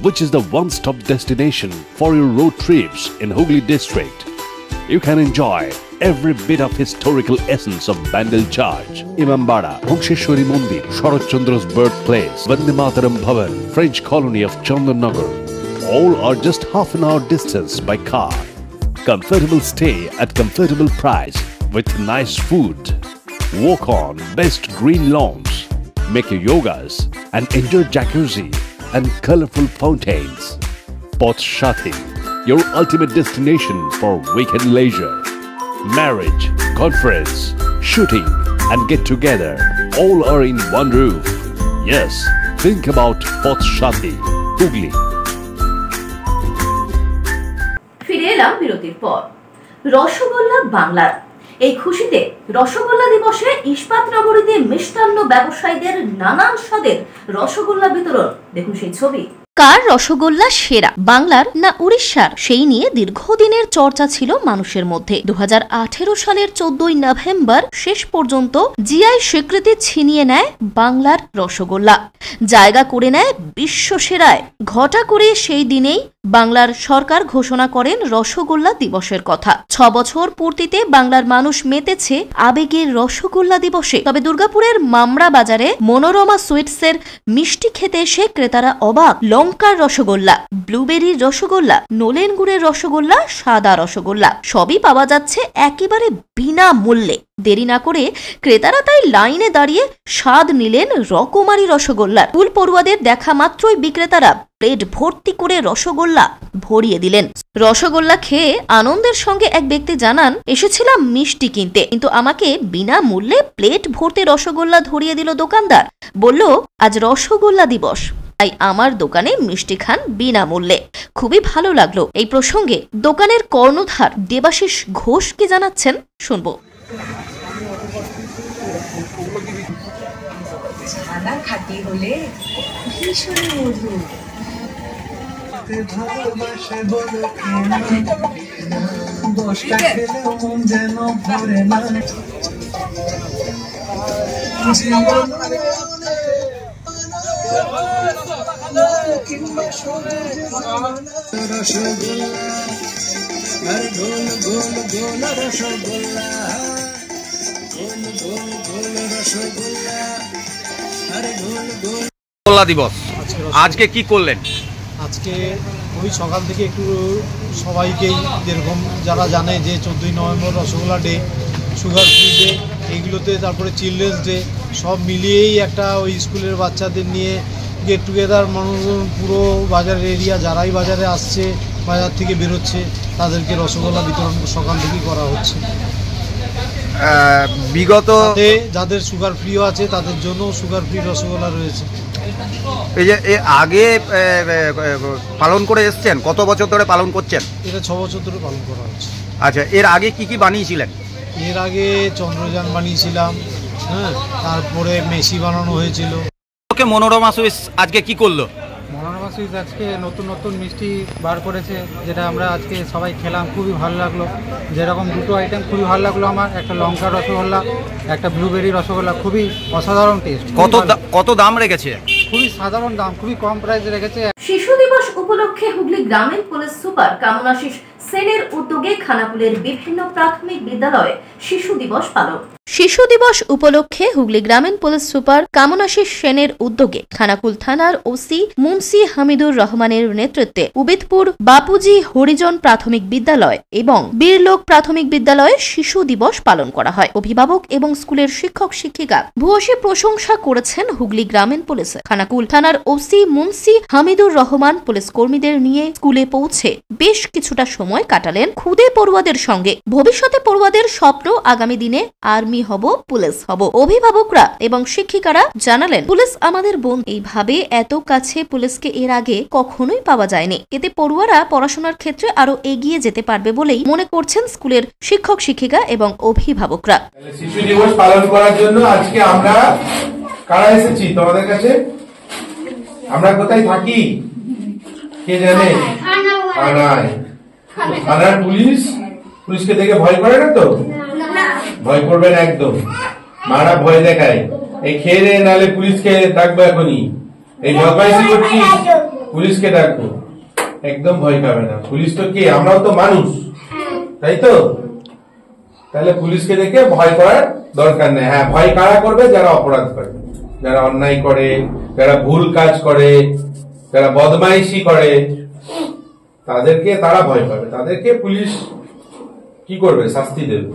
S5: which is the one-stop destination for your road trips in Hooghly district. You can enjoy every bit of historical essence of Bandel Church, Imambara, Bhongsheshwari Mandir, Sharat Chandra's birthplace, Vande Mataram Bhavan, French colony of Chandannagar. All are just half an hour distance by car. Comfortable stay at comfortable price with nice food. Walk on best green lawns, make your yogas and enjoy jacuzzi and colorful fountains. Pothshathi, your ultimate destination for weekend leisure. Marriage, conference, shooting and get together all are in one roof. Yes, think about Pothshathi, Hooghly.
S3: ফিরে এলাম বিরতির পর। রসগোল্লা বাংলার এই খুশিতে রসগোল্লা দিবসে ইস্পাত নগরীতে মিষ্টান্ন ব্যবসায়ীদের নানান স্বাদের রসগোল্লা বিতরণ। দেখুন সেই ছবি। কার রসগোল্লা সেরা, বাংলার না উড়িষ্যার, সেই নিয়ে দীর্ঘদিনের চর্চা ছিল মানুষের মধ্যে। 2018 সালের 14 নভেম্বর শেষ পর্যন্ত জিআই স্বীকৃতি ছিনিয়ে নেয় বাংলার রসগোল্লা, জায়গা করে নেয় বিশ্ব সেরায়। ঘটা করে সেই দিনেই বাংলার সরকার ঘোষণা করেন রসগোল্লা দিবসের কথা। 6 বছর পূর্তিতে বাংলার মানুষ মেতেছে আবেগের রসগোল্লা দিবসে। তবে দুর্গাপুরের মামরা বাজারে মনোরমা সুইটসের মিষ্টি খেতে এসে ক্রেতারা অবাক। লঙ্কার রসগোল্লা, ব্লুবেরির রসগোল্লা, নোলেন গুড়ের রসগোল্লা, সাদা রসগোল্লা সবই পাওয়া যাচ্ছে একেবারে বিনা মূল্যে। দেরি না করে ক্রেতারা তাই লাইনে দাঁড়িয়ে স্বাদ নিলেন রকমারি রসগোল্লার। স্কুল পড়ুয়াদের দেখা মাত্রই বিক্রেতারা প্লেট ভর্তি করে রসগোল্লা ভরিয়ে দিলেন। রসগোল্লা খেয়ে আনন্দের সঙ্গে এক ব্যক্তি জানান, এসেছিলাম মিষ্টি কিনতে, কিন্তু আমাকে বিনা মূল্যে প্লেট ভর্তি রসগোল্লা ধরিয়ে দিল দোকানদার। বলল, আজ রসগোল্লা দিবস, তাই আমার দোকানে মিষ্টি খান বিনামূল্যে। খুবই ভালো লাগলো। এই প্রসঙ্গে দোকানের কর্ণধার দেবাশিস ঘোষ কি জানাচ্ছেন শুনবো।
S6: ছানা খাঁটি হলে ভীষণ মধুর।
S8: রসগোল্লা দিবস আজকে কি করলেন?
S24: আজকে ওই সকাল থেকে একটু সবাইকেই, যেরকম যারা জানে যে 14 November rasgulla day, sugar free day, এইগুলোতে তারপরে চিলড্রেন্স ডে, সব মিলিয়েই একটা ওই স্কুলের বাচ্চাদের নিয়ে গেট টুগেদার, মানুষজন পুরো বাজারের এরিয়া যারাই বাজারে আসছে, বাজার থেকে বেরোচ্ছে, তাদেরকে রসগোল্লা বিতরণ সকাল থেকেই করা হচ্ছে।
S8: বিগত
S24: যাদের সুগার ফ্রিও আছে তাদের জন্য সুগার ফ্রি রসগোল্লা রয়েছে।
S8: এই যে আগে পালন করে এসছেন, কত বছর ধরে পালন করছেন?
S24: এটা 6 বছর ধরে পালন করা হচ্ছে।
S8: আচ্ছা, এর আগে কি কি বানিয়েছিলেন?
S24: এর আগে চন্দ্রযান বানিয়েছিলাম, হ্যাঁ, তারপরে মেসি বানানো হয়েছিল।
S8: মনোরমা সুইটস আজকে কি করলো?
S25: মনোরমা সুইটস আজকে নতুন নতুন মিষ্টি বার করেছে, যেটা আমরা আজকে সবাই খেলাম, খুবই ভালো লাগলো। যেরকম দুটো আইটেম খুবই ভালো লাগলো আমার, একটা লঙ্কা রসগোল্লা, একটা ব্লুবেরি রসগোল্লা, খুবই অসাধারণ টেস্ট।
S8: কত দাম রেখেছে?
S25: খুবই সাধারণ দাম, খুবই কম প্রাইসে রেখেছে।
S3: শিশু দিবস উপলক্ষে হুগলি গ্রামীণ পুলিশ সুপার কামনাশিস সেনের উদ্যোগে খানাকুলের বিভিন্ন প্রাথমিক বিদ্যালয়ে শিশু দিবস পালন। শিশু দিবস উপলক্ষে হুগলি গ্রামীণ পুলিশ সুপার কামনাশিস সেনের উদ্যোগে খানাকুল থানার ওসি মুন্সি হামিদুর রহমানের নেতৃত্বে উবেদপুর বাপুজি হরিজন প্রাথমিক বিদ্যালয় এবং বীরলোক প্রাথমিক বিদ্যালয়ে শিশু দিবস পালন করা হয়। অভিভাবক এবং স্কুলের শিক্ষক শিক্ষিকা ভূয়সী প্রশংসা করেছেন হুগলি গ্রামীণ পুলিশের। খানাকুল থানার ওসি মুন্সি হামিদুর রহমান পুলিশ কর্মীদের নিয়ে স্কুলে পৌঁছে বেশ কিছুটা সময় কাটালেন খুদে পড়ুয়াদের সঙ্গে। ভবিষ্যতে পড়ুয়াদের স্বপ্ন আগামী দিনে আর্মি হব, পুলিশ হব। অভিভাবকরা এবং শিক্ষিকারা জানালেন, পুলিশ আমাদের বোন। এইভাবে এত কাছে পুলিশকে এর আগে কখনোই পাওয়া যায়নি। এতে পড়ুয়ারা পড়াশোনার ক্ষেত্রে আরো এগিয়ে যেতে পারবে বলেই মনে করছেন স্কুলের শিক্ষক শিক্ষিকা এবং অভিভাবকরা।
S26: শিশু দিবস পালন করার জন্য আজকে আমরা কারা এসেছি তোমাদের কাছে? আমরা কোথায় থাকি কে জানে? থানার পুলিশকে দেখে ভয় করে না তো? ভয় করবেন একদম। মারা ভয় দেখায়, এই খেয়ে দে নাহলে পুলিশকে ডাকবো, এখনই এই বদমাইশি করছিস পুলিশকে ডাকবো। একদম ভয় পাবে না, পুলিশ তো কে, আমরাও তো মানুষ, তাই তো? তাহলে পুলিশকে দেখে ভয় করার দরকার নেই। হ্যাঁ, ভয় কারা করবে? যারা অপরাধ করে, যারা অন্যায় করে, যারা ভুল কাজ করে, যারা বদমাইশি করে, তাদেরকে তারা ভয় পাবে, তাদেরকে পুলিশ কি করবে? শাস্তি দেবে।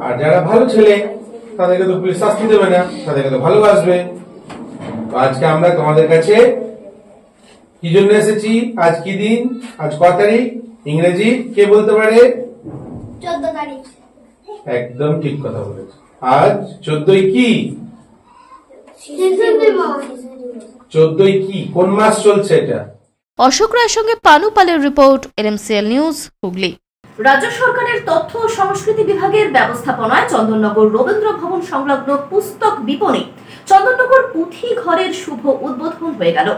S26: আর যারা ভালো ছেলে তাদেরকে তো পুলিশ শাস্তি দেবে না, তাদেরকে তো ভালোবাসবে। তো আজকে আমরা তোমাদের কাছে কি জন্য এসেছি? আজ কি দিন? আজ ক তারিখ? ইংরেজি কে বলতে পারে?
S7: 14 তারিখ।
S26: একদম ঠিক কথা বলেছে। আজ 14ই কি? 14ই কি? কোন মাস চলছে এটা?
S3: অশোক রায়ের সঙ্গে পানু পালের রিপোর্ট, এনএমসিএল নিউজ, হুগলি। রাজ্য সরকারের তথ্য ও সংস্কৃতি বিভাগের ব্যবস্থাপনায় চন্দননগর রবীন্দ্র ভবন সংলগ্ন পুস্তক বিপণী চন্দননগর পুঁথি ঘরের শুভ উদ্বোধন হয়ে গেল।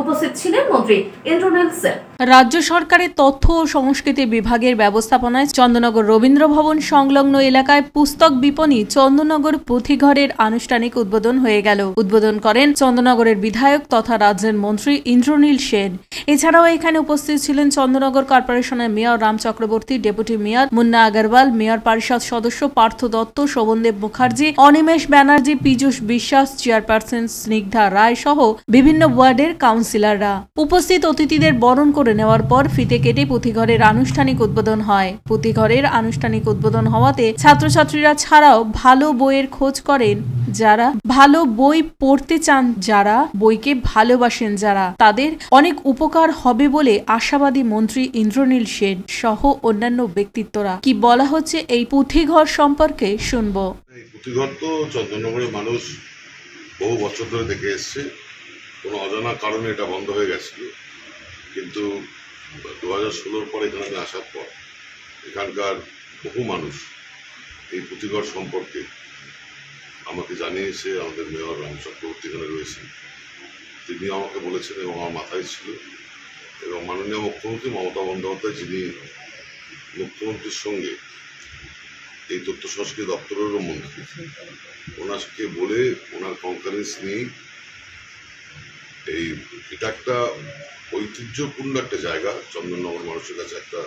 S3: উপস্থিত ছিলেন মন্ত্রী ইন্দ্রনীল সেন।
S4: রাজ্য সরকারের তথ্য ও সংস্কৃতি বিভাগের ব্যবস্থাপনায় চন্দননগর রবীন্দ্র ভবন সংলগ্ন এলাকায় পুস্তক বিপণী চন্দননগর পুঁথিঘরের আনুষ্ঠানিক উদ্বোধন হয়ে গেল। উদ্বোধন করেন চন্দননগরের বিধায়ক তথা রাজ্যের মন্ত্রী ইন্দ্রনীল সেন। এছাড়াও এখানে উপস্থিত ছিলেন চন্দননগর কর্পোরেশনের mayor Ram Chakraborty, deputy mayor Munna Agarwal, mayor পরিষদ সদস্য পার্থ দত্ত, শোভনদেব মুখার্জি, অনিমেষ ব্যানার্জি, পীযূষ বিশ্বাস, চেয়ারপারসন স্নিগ্ধা রায় সহ বিভিন্ন ওয়ার্ডের কাউন্সিলররা। উপস্থিত অতিথিদের বরণ করে নেওয়ার পর ফিতে কেটে পুঁথিঘরের আনুষ্ঠানিক উদ্বোধন হয়। পুঁথিঘরের আনুষ্ঠানিক উদ্বোধন হওয়াতে ছাত্রছাত্রীরা ছাড়াও ভালো বইয়ের খোঁজ করেন যারা, ভালো বই পড়তে চান যারা, বইকে ভালোবাসেন যারা, তাদের অনেক উপকার হবে বলে আশাবাদী মন্ত্রী ইন্দ্রনীল সেন সহ অন্যান্য ব্যক্তিত্বরা। কি বলা হচ্ছে এই পুঁথিঘর সম্পর্কে শুনবো।
S10: এই পুঁথিঘর তো চন্দননগরের মানুষ বহু বছর ধরে দেখে এসছে। কোনো অজানা কারণে এটা বন্ধ হয়ে গেছিল, কিন্তু 2016 পরে এখানে আসার পর এখানকার বহু মানুষ এই পুঁথিঘর সম্পর্কে আমাকে জানিয়েছে। আমাদের মেয়র রাম চক্রবর্তী এখানে রয়েছেন, তিনি আমাকে বলেছেন এবং আমার মাথায় ছিল। এবং মাননীয় মুখ্যমন্ত্রী মমতা বন্দ্যোপাধ্যায়, যিনি মুখ্যমন্ত্রীর সঙ্গে এই তথ্য সংস্কৃতি দপ্তরেরও মন্ত্রী, ওনাকে বলে ওনার কনফারেন্স নিয়ে এটা একটা ঐতিহ্যপূর্ণ একটা জায়গা, চন্দননগর মানুষের কাছে একটা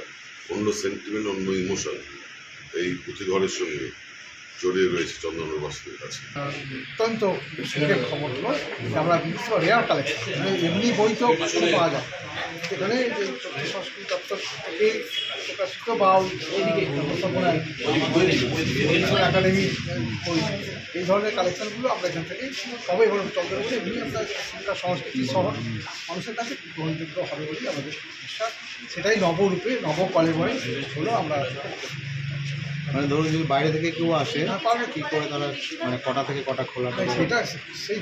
S10: অন্য সেন্টিমেন্ট, অন্য ইমোশন এই পুঁথিঘরের সঙ্গে জড়িয়ে রয়েছে চন্দননগর বাসীদের কাছে।
S11: অত্যন্ত সুখের খবর হলো আমরা বিশেষ রেয়ার কালেকশন, এমনি বই তো পাওয়া যায়, সেখানে তথ্য সংস্কৃতি দপ্তর থেকে প্রকাশিত বা একাডেমি বই, এই ধরনের কালেকশনগুলো আমরা এখান থেকে সবাই বড় চন্দ্রপুরে এমনি একটা সংস্কৃতি শহর মানুষের কাছে গ্রহণযোগ্য হবে বলে আমাদের বিশ্বাস। সেটাই নবরূপে নবকলেবরে হলো আমরা।
S12: মানে ধরুন যদি বাইরে থেকে কেউ আসে তাহলে কী করে তারা, মানে কটা থেকে কটা খোলা?
S11: সেটা সেই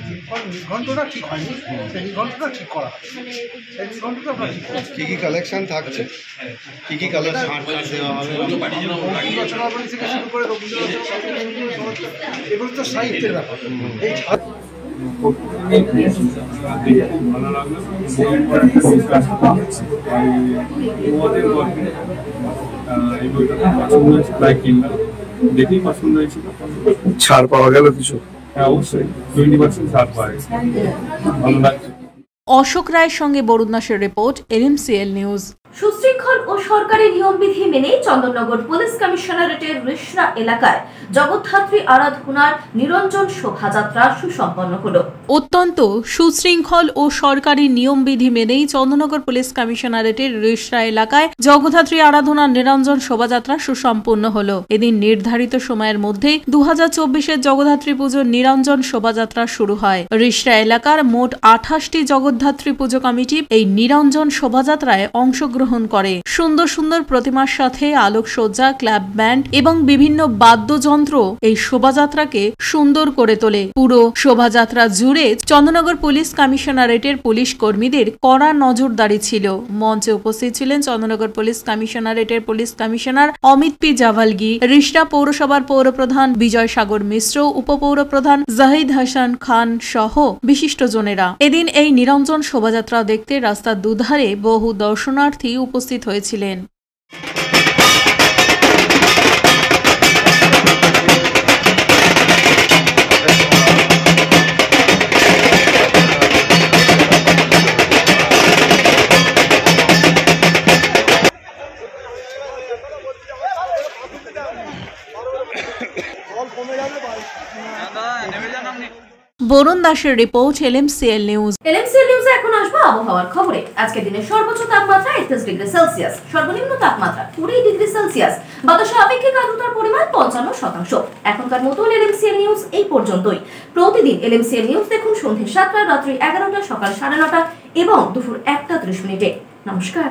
S11: নির্ঘণ্টটা ঠিক হয়নি, সেই নির্ঘণ্টটা ঠিক করা হবে। সেই নির্ঘণ্টটা আমরা ঠিক করছি।
S12: কী কী কালেকশন থাকছে, কী কী কালার ছাড় দেওয়া হবে?
S11: রচনাবলী থেকে শুরু করে রবীন্দ্রনাথ, এগুলো তো সাহিত্যের ব্যাপার। এই
S13: ভালো লাগলো, এই বইটা পছন্দ হয়েছে, তাই কিনলাম। দেখেই পছন্দ হয়েছিল।
S12: ছাড় পাওয়া গেল কিছু?
S13: হ্যাঁ, অবশ্যই 20% ছাড় পাওয়া গেছে, ভালো লাগছে।
S4: অশোক রায়ের সঙ্গে বরুণ দাসের রিপোর্ট, এনএমসিএল নিউজ।
S3: সুশৃঙ্খল ও সরকারি নিয়মবিধি মেনে চন্দননগর পুলিশ কমিশনারেটের রিষড়া এলাকায় জগদ্ধাত্রী আরাধনার নিরঞ্জন শোভাযাত্রা সুসম্পন্ন হলো।
S4: অত্যন্ত সুশৃঙ্খল ও সরকারি নিয়মবিধি মেনেই চন্দননগর পুলিশ কমিশনারেটের রিষড়া এলাকায় জগদ্ধাত্রী আরাধনার নিরঞ্জন শোভাযাত্রা সুসম্পন্ন হলো। এদিন নির্ধারিত সময়ের মধ্যেই 2024-এর জগদ্ধাত্রী পুজোর নিরঞ্জন শোভাযাত্রা শুরু হয়। রিষড়া এলাকার মোট 28টি জগদ্ধাত্রী পুজো কমিটি এই নিরঞ্জন শোভাযাত্রায় অংশগ্রহণ করে। সুন্দর সুন্দর প্রতিমার সাথে আলোকসজ্জা, ক্লাব ব্যান্ড এবং বিভিন্ন বাদ্যযন্ত্র এই শোভাযাত্রাকে সুন্দর করে তোলে। পুরো শোভাযাত্রা জুড়ে চন্দননগর পুলিশ কমিশনারেটের পুলিশ কর্মীদের কড়া নজরদারি ছিল। মঞ্চে উপস্থিত ছিলেন চন্দননগর পুলিশ কমিশনারেটের police commissioner Amit P Javalgi, Rishra পৌরসভার পৌরপ্রধান বিজয় সাগর মিশ্র, উপপৌরপ্রধান জাহিদ হাসান খান সহ বিশিষ্টজনেরা। এদিন এই নিরঞ্জন শোভাযাত্রা দেখতে রাস্তার দুধারে বহু দর্শনার্থী উপস্থিত হয়েছিলেন। বরুণ দাসের রিপোর্ট LMCL নিউজ।
S3: LMCL নিউজে এখন আসবো আবহাওয়ার খবরে। আজকে দিনের সর্বোচ্চ তাপমাত্রা 31 ডিগ্রি সেলসিয়াস, সর্বনিম্ন তাপমাত্রা 20 ডিগ্রি সেলসিয়াস, বাতাসে আপেক্ষিক আর্দ্রতার পরিমাণ 55%। এখনকার মতন LMCL নিউজ এই পর্যন্তই। প্রতিদিন LMCL নিউজ দেখুন সন্ধ্যে 7টা, রাত্রি 11টা, সকাল 9:30 এবং দুপুর 1টা 30 মিনিটে। নমস্কার।